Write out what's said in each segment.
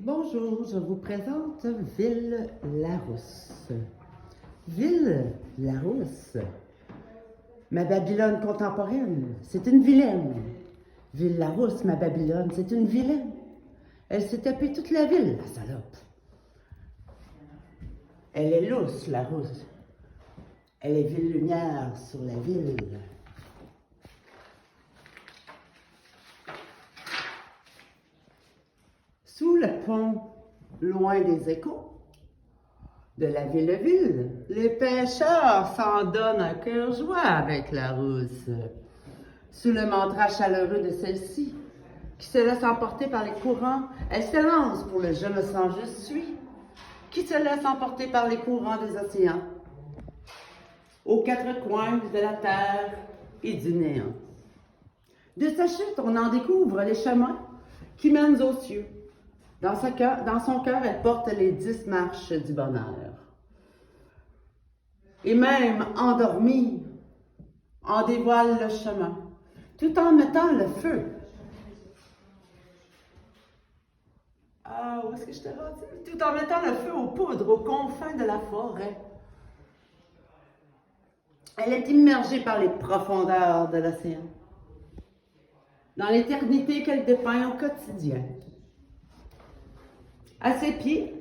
Bonjour, je vous présente Ville-Larousse. Ville-Larousse, ma Babylone contemporaine, c'est une vilaine. Ville-Larousse, ma Babylone, c'est une vilaine. Elle s'est tapée toute la ville, la salope. Elle est lousse, la rousse. Elle est ville-lumière sur la ville. Sous le pont, loin des échos de la ville-ville, les pêcheurs s'en donnent un cœur joie avec la rousse. Sous le mantra chaleureux de celle-ci, qui se laisse emporter par les courants, elle s'élance pour le je me sens, je suis, qui se laisse emporter par les courants des océans, aux quatre coins de la terre et du néant. De sa chute, on en découvre les chemins qui mènent aux cieux. Dans son cœur, elle porte les 10 marches du bonheur. Et même endormie, en dévoile le chemin, tout en mettant le feu. Ah, où est-ce que je t'ai rendu? Tout en mettant le feu aux poudres, aux confins de la forêt. Elle est immergée par les profondeurs de l'océan, dans l'éternité qu'elle dépeint au quotidien. À ses pieds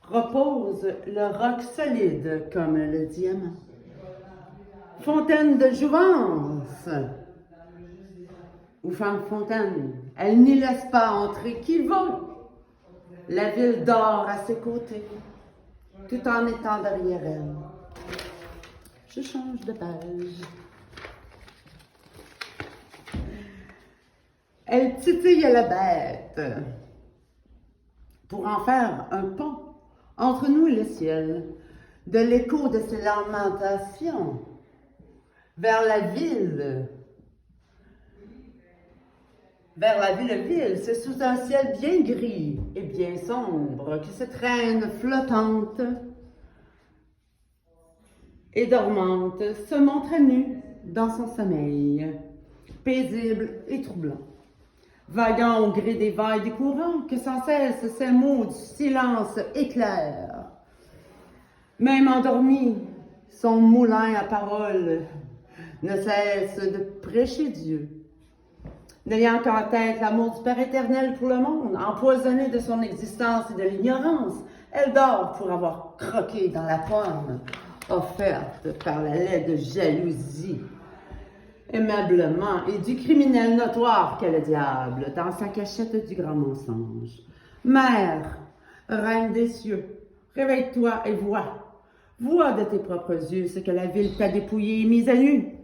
repose le roc solide comme le diamant. Fontaine de jouvence, ou femme fontaine, elle n'y laisse pas entrer qui veut. La ville dort à ses côtés, tout en étant derrière elle. Je change de page. Elle titille la bête pour en faire un pont entre nous et le ciel, de l'écho de ses lamentations vers la ville. Vers la ville, c'est sous un ciel bien gris et bien sombre qui se traîne flottante et dormante, se montre nue dans son sommeil, paisible et troublant. Vaguant au gré des vagues des courants, que sans cesse ces mots du silence éclairent. Même endormi, son moulin à parole ne cesse de prêcher Dieu. N'ayant qu'en tête l'amour du Père éternel pour le monde, empoisonnée de son existence et de l'ignorance, elle dort pour avoir croqué dans la pomme offerte par la laide jalousie. Aimablement, et du criminel notoire qu'est le diable, dans sa cachette du grand mensonge. Mère, reine des cieux, réveille-toi et vois. Vois de tes propres yeux ce que la ville t'a dépouillé et mise à nu.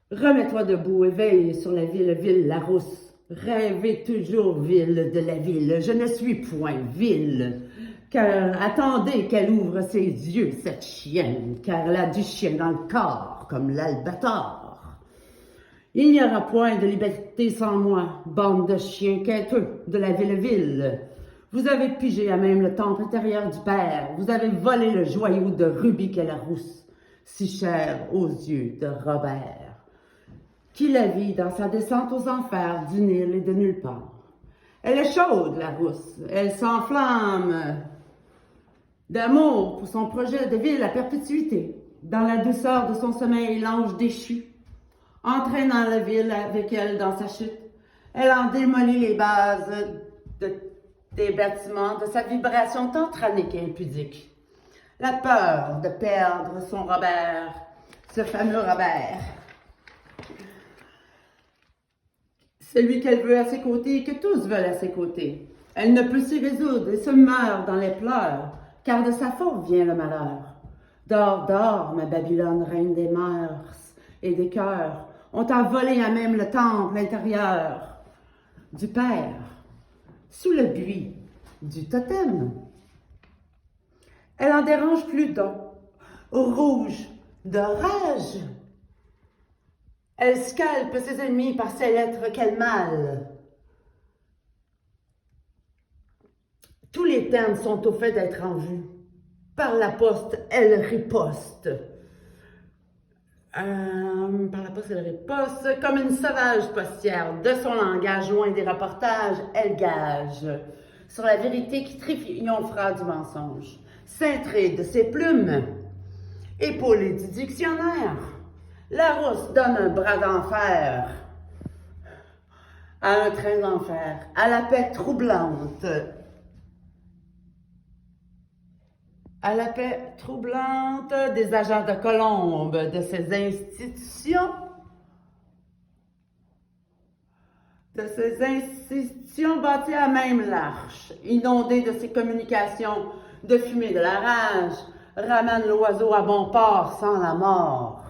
Remets-toi debout et veille sur la ville, la rousse. Rêvez toujours, ville de la ville. Je ne suis point ville. Car attendez qu'elle ouvre ses yeux, cette chienne, car elle a du chien dans le corps, comme l'albator. Il n'y aura point de liberté sans moi, bande de chiens quêteux de la ville. Vous avez pigé à même le temple intérieur du Père, vous avez volé le joyau de rubis qu'est la rousse, si cher aux yeux de Robert, qui la vit dans sa descente aux enfers du Nil et de nulle part. Elle est chaude, la rousse, elle s'enflamme d'amour pour son projet de ville à perpétuité, dans la douceur de son sommeil, l'ange déchu, entraînant la ville avec elle dans sa chute. Elle en démolit les bases des bâtiments de sa vibration tant tyrannique et impudique. La peur de perdre son Robert, ce fameux Robert, celui qu'elle veut à ses côtés et que tous veulent à ses côtés. Elle ne peut s'y résoudre et se meurt dans les pleurs, car de sa faute vient le malheur. Dors, dors, ma Babylone, reine des mœurs et des cœurs. On t'a volé à même le temple intérieur du Père, sous le buis du totem. Elle en dérange plus d'un, rouge de rage. Elle scalpe ses ennemis par ces lettres qu'elle mâle. Tous les termes sont au fait d'être en vue. Par la poste, elle riposte. Par la poste et la riposte, comme une sauvage postière, de son langage loin des reportages, elle gage sur la vérité qui triomphera du mensonge. Cintrée de ses plumes, épaulée du dictionnaire, Larousse donne un bras d'enfer à un train d'enfer, à la paix troublante. À la paix troublante des agents de colombe de ces institutions, bâties à même l'arche, inondées de ces communications, de fumée de la rage, ramène l'oiseau à bon port sans la mort.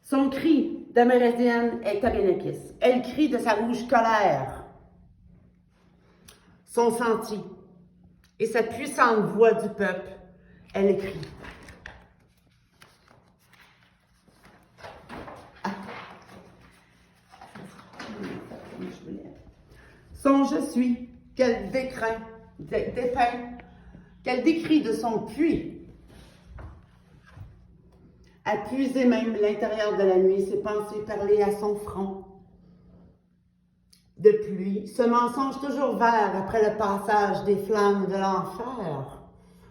Son cri d'amérindienne est abénakis. Elle crie de sa rouge colère. Son senti et sa puissante voix du peuple, elle écrit. Son je suis, qu'elle dépeint, qu'elle décrit de son puits, a puisé même l'intérieur de la nuit, ses pensées parlées à son front. De pluie, ce mensonge toujours vert après le passage des flammes de l'enfer.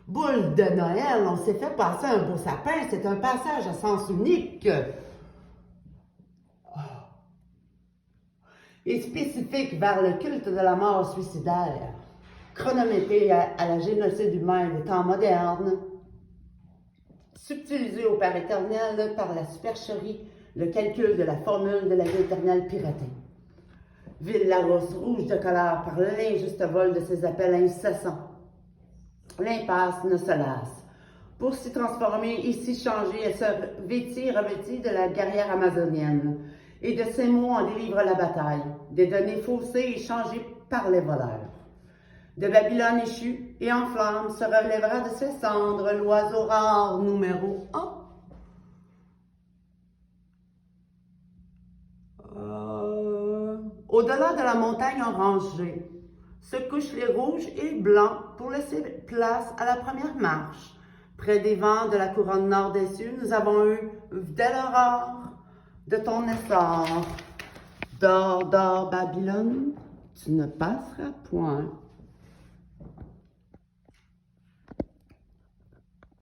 Boule de Noël, on s'est fait passer un beau sapin, c'est un passage à sens unique. Et spécifique vers le culte de la mort suicidaire, chronométré à la génocide humain des temps modernes, subtilisé au Père éternel par la supercherie, le calcul de la formule de la vie éternelle piratée. Ville Larousse, rouge de colère par l'injuste vol de ses appels incessants. L'impasse ne se lasse. Pour s'y transformer et s'y changer, elle se revêtit de la guerrière amazonienne. Et de ces mots en délivre la bataille, des données faussées échangées par les voleurs. De Babylone échue et en flammes se relèvera de ses cendres l'oiseau rare numéro 1. Au-delà de la montagne orangée, se couchent les rouges et blancs pour laisser place à la première marche. Près des vents de la couronne nord des cieux, nous avons eu, dès l'aurore de ton essor, dors, dors, Babylone, tu ne passeras point.